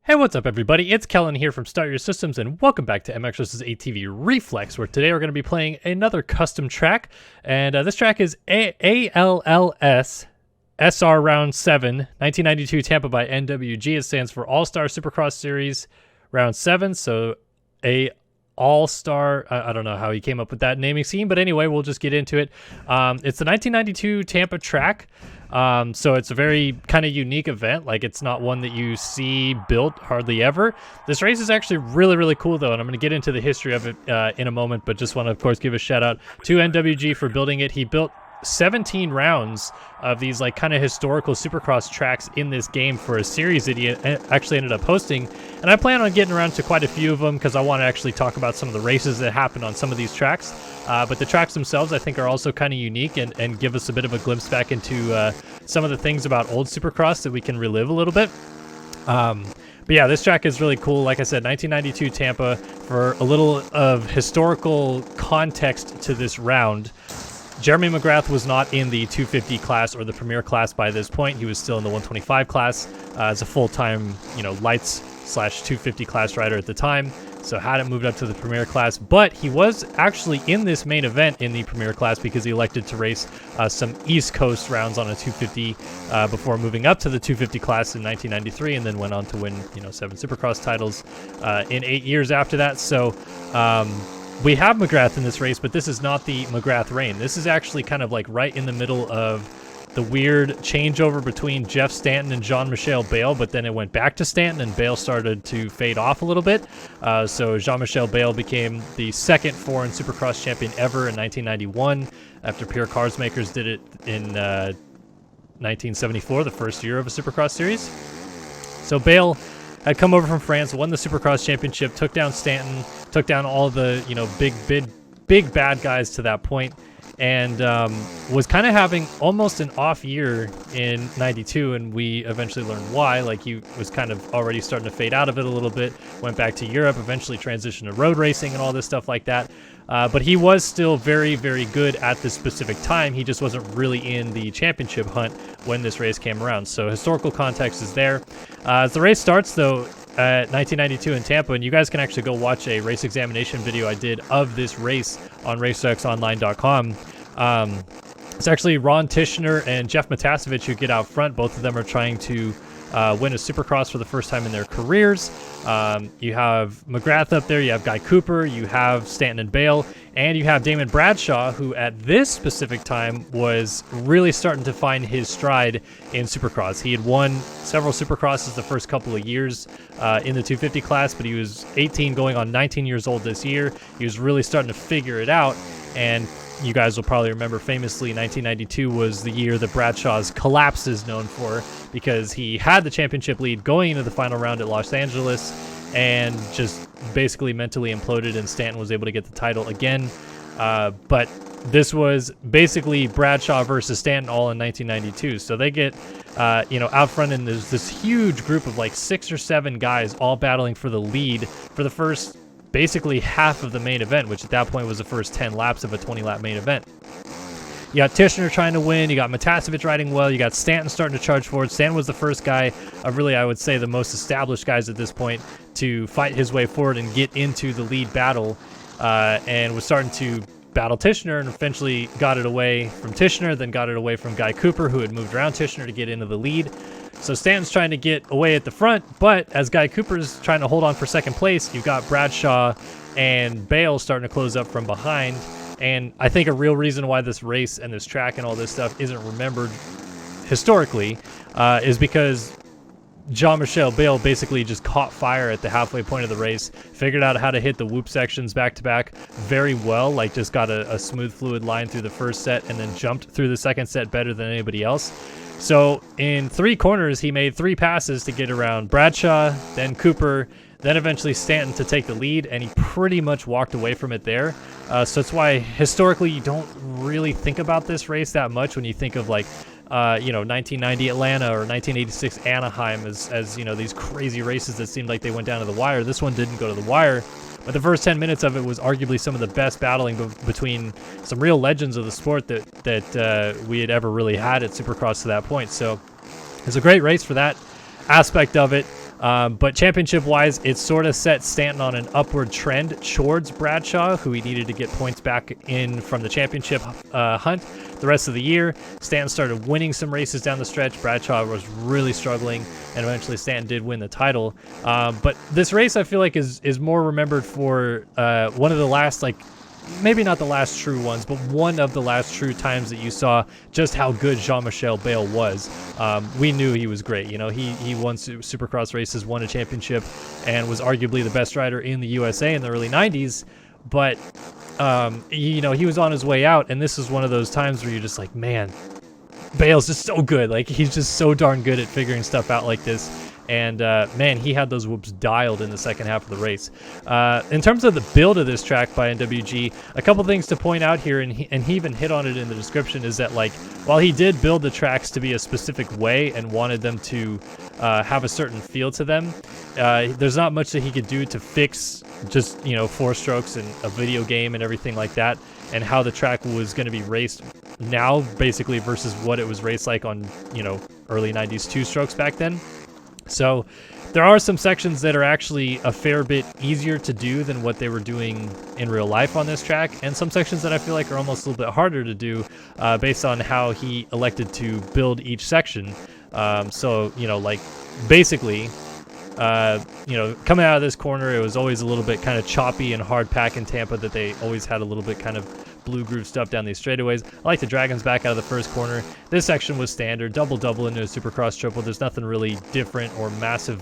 Hey, what's up everybody? It's Kellen here from Start Your Systems and welcome back to MX vs. ATV Reflex, where today we're going to be playing another custom track. And this track is ALLS SR Round 7, 1992 Tampa by NWG. It stands for All-Star Supercross Series Round 7, so a All-Star, I don't know how he came up with that naming scheme, but anyway, we'll just get into it. It's the 1992 Tampa track. So it's a very kind of unique event. Like, it's not one that you see built hardly ever. This race is actually really cool though, and I'm going to get into the history of it in a moment, but just want to of course give a shout out to NWG for building it. He built 17 rounds of these like kind of historical supercross tracks in this game for a series that he actually ended up hosting, and I plan on getting around to quite a few of them because I want to actually talk about some of the races that happened on some of these tracks. But the tracks themselves I think are also kind of unique and give us a bit of a glimpse back into some of the things about old supercross that we can relive a little bit. But yeah, this track is really cool. Like I said, 1992 Tampa. For a little of historical context to this round, Jeremy McGrath was not in the 250 class or the Premier class by this point. He was still in the 125 class as a full-time, lights/250 class rider at the time. So hadn't moved up to the Premier class, but he was actually in this main event in the Premier class because he elected to race some East Coast rounds on a 250 before moving up to the 250 class in 1993, and then went on to win, 7 Supercross titles in 8 years after that. So we have McGrath in this race, but this is not the McGrath reign. This is actually kind of like right in the middle of the weird changeover between Jeff Stanton and Jean-Michel Bayle, but then it went back to Stanton and Bayle started to fade off a little bit. So Jean-Michel Bayle became the second foreign Supercross champion ever in 1991 after Pierre Carsmakers did it in 1974, the first year of a Supercross series. So Bayle had come over from France, won the Supercross championship, took down Stanton, took down all the big bad guys to that point, and was kind of having almost an off year in 92, and we eventually learned why. Like, he was kind of already starting to fade out of it a little bit, went back to Europe, eventually transitioned to road racing and all this stuff like that. But he was still very good at this specific time. He just wasn't really in the championship hunt when this race came around. So historical context is there. As the race starts, though, at 1992 in Tampa, and you guys can actually go watch a race examination video I did of this race on RaceXOnline.com. It's actually Ron Tishner and Jeff Matasevich who get out front. Both of them are trying to win a Supercross for the first time in their careers. You have McGrath up there, you have Guy Cooper, you have Stanton and Bayle, and you have Damon Bradshaw, who at this specific time was really starting to find his stride in Supercross. He had won several Supercrosses the first couple of years in the 250 class, but he was 18 going on 19 years old this year. He was really starting to figure it out, and you guys will probably remember famously 1992 was the year that Bradshaw's collapse is known for, because he had the championship lead going into the final round at Los Angeles and just basically mentally imploded, and Stanton was able to get the title again. But this was basically Bradshaw versus Stanton all in 1992. So they get, out front, and there's this huge group of like 6 or 7 guys all battling for the lead for the first basically half of the main event, which at that point was the first 10 laps of a 20-lap main event. You got Tishner trying to win, you got Matasevich riding well, you got Stanton starting to charge forward. Stanton was the first guy of really, I would say, the most established guys at this point to fight his way forward and get into the lead battle, and was starting to battle Tishner, and eventually got it away from Tishner, then got it away from Guy Cooper, who had moved around Tishner to get into the lead. So Stanton's trying to get away at the front, but as Guy Cooper's trying to hold on for second place, you've got Bradshaw and Bayle starting to close up from behind. And I think a real reason why this race and this track and all this stuff isn't remembered historically is because Jean-Michel Bayle basically just caught fire at the halfway point of the race, figured out how to hit the whoop sections back-to-back very well, like just got a smooth fluid line through the first set and then jumped through the second set better than anybody else. So in 3 corners, he made 3 passes to get around Bradshaw, then Cooper, then eventually Stanton to take the lead, and he pretty much walked away from it there. So that's why historically you don't really think about this race that much when you think of like 1990 Atlanta or 1986 Anaheim as these crazy races that seemed like they went down to the wire. This one didn't go to the wire, but the first 10 minutes of it was arguably some of the best battling between some real legends of the sport that we had ever really had at Supercross to that point. So it's a great race for that aspect of it. But championship-wise, it sort of set Stanton on an upward trend towards Bradshaw, who he needed to get points back in from the championship hunt. The rest of the year, Stanton started winning some races down the stretch. Bradshaw was really struggling, and eventually Stanton did win the title. But this race, I feel like, is more remembered for one of the last, like, maybe not the last true ones, but one of the last true times that you saw just how good Jean-Michel Bayle was. We knew he was great. You know, he won Supercross races, won a championship, and was arguably the best rider in the USA in the early 90s. But, you know, he was on his way out, and this is one of those times where you're just like, man, Bayle's just so good. Like, he's just so darn good at figuring stuff out like this. And, man, he had those whoops dialed in the second half of the race. In terms of the build of this track by NWG, a couple things to point out here, and he even hit on it in the description, is that, like, while he did build the tracks to be a specific way and wanted them to have a certain feel to them, there's not much that he could do to fix just, you know, four strokes and a video game and everything like that, and how the track was going to be raced now, basically, versus what it was raced like on, you know, early 90s two strokes back then. So there are some sections that are actually a fair bit easier to do than what they were doing in real life on this track, and some sections that I feel like are almost a little bit harder to do based on how he elected to build each section. So, you know, like, basically, you know, coming out of this corner, it was always a little bit kind of choppy and hard pack in Tampa, that they always had a little bit kind of blue groove stuff down these straightaways. I like the Dragons back out of the first corner. This section was standard, double into a Supercross triple. There's nothing really different or massive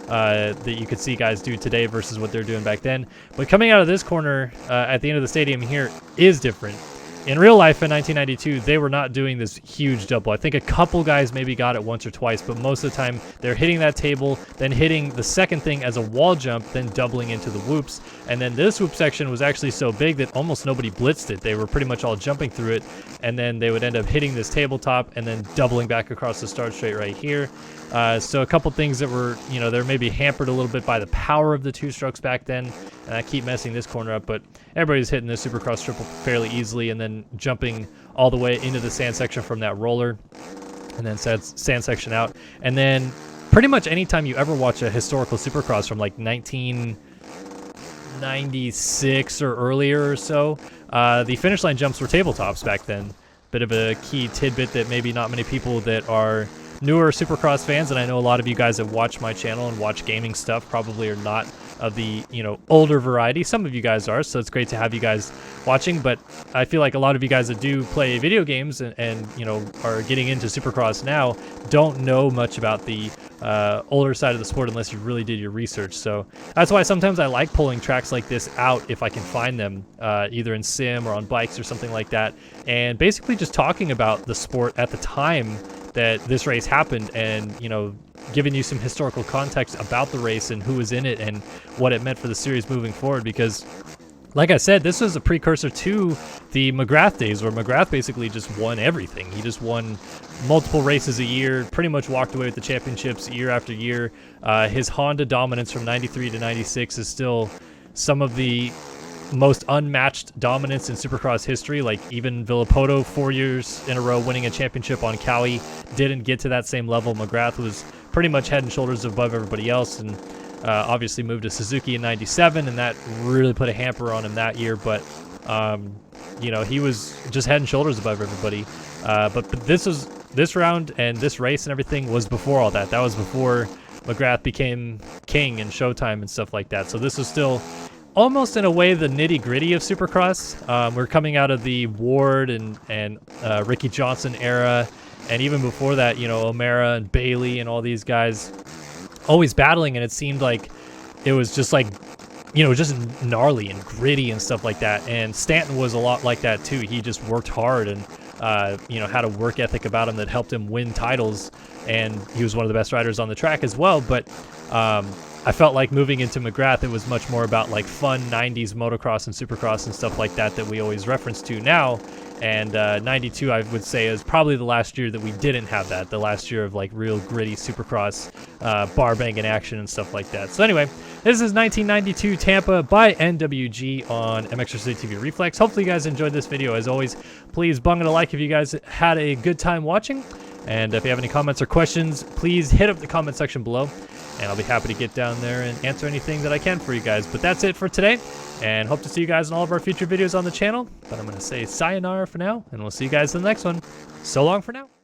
that you could see guys do today versus what they're doing back then. But coming out of this corner at the end of the stadium here is different. In real life in 1992, they were not doing this huge double. I think a couple guys maybe got it once or twice, but most of the time they're hitting that table, then hitting the second thing as a wall jump, then doubling into the whoops. And then this whoop section was actually so big that almost nobody blitzed it. They were pretty much all jumping through it, and then they would end up hitting this tabletop and then doubling back across the start straight right here. So a couple things that were, you know, they're maybe hampered a little bit by the power of the two strokes back then, and I keep messing this corner up, but everybody's hitting this Supercross triple fairly easily, and then jumping all the way into the sand section from that roller, and then sand section out. And then pretty much anytime you ever watch a historical Supercross from like 1996 or earlier or so, the finish line jumps were tabletops back then. Bit of a key tidbit that maybe not many people that are newer Supercross fans, and I know a lot of you guys that watch my channel and watch gaming stuff probably are not of the, you know, older variety. Some of you guys are, so it's great to have you guys watching, but I feel like a lot of you guys that do play video games and you know, are getting into Supercross now don't know much about the older side of the sport unless you really did your research. So that's why sometimes I like pulling tracks like this out if I can find them, either in sim or on bikes or something like that, and basically just talking about the sport at the time that this race happened, and, you know, giving you some historical context about the race and who was in it and what it meant for the series moving forward. Because, like I said, this was a precursor to the McGrath days, where McGrath basically just won everything. He just won multiple races a year, pretty much walked away with the championships year after year. His Honda dominance from 93 to 96 is still some of the most unmatched dominance in Supercross history. Like, even Villapoto 4 years in a row winning a championship on Cowie didn't get to that same level. McGrath was pretty much head and shoulders above everybody else, and obviously moved to Suzuki in 97, and that really put a hamper on him that year. But you know, he was just head and shoulders above everybody. But this round and this race and everything was before all that. That was before McGrath became king and Showtime and stuff like that. So this was still almost in a way the nitty-gritty of Supercross. We're coming out of the Ward and Ricky Johnson era, and even before that, you know, O'Mara and Bailey and all these guys always battling, and it seemed like it was just like, you know, just gnarly and gritty and stuff like that. And Stanton was a lot like that too. He just worked hard and you know, had a work ethic about him that helped him win titles, and he was one of the best riders on the track as well. But I felt like moving into McGrath, it was much more about like fun 90s motocross and Supercross and stuff like that we always reference to now. And 92, I would say, is probably the last year that we didn't have that. The last year of like real gritty Supercross, bar banging action and stuff like that. So anyway, this is 1992 Tampa by NWG on MXRC ATV Reflex. Hopefully you guys enjoyed this video. As always, please bung it a like if you guys had a good time watching. And if you have any comments or questions, please hit up the comment section below. and I'll be happy to get down there and answer anything that I can for you guys. But that's it for today, and hope to see you guys in all of our future videos on the channel. But I'm going to say sayonara for now, and we'll see you guys in the next one. So long for now.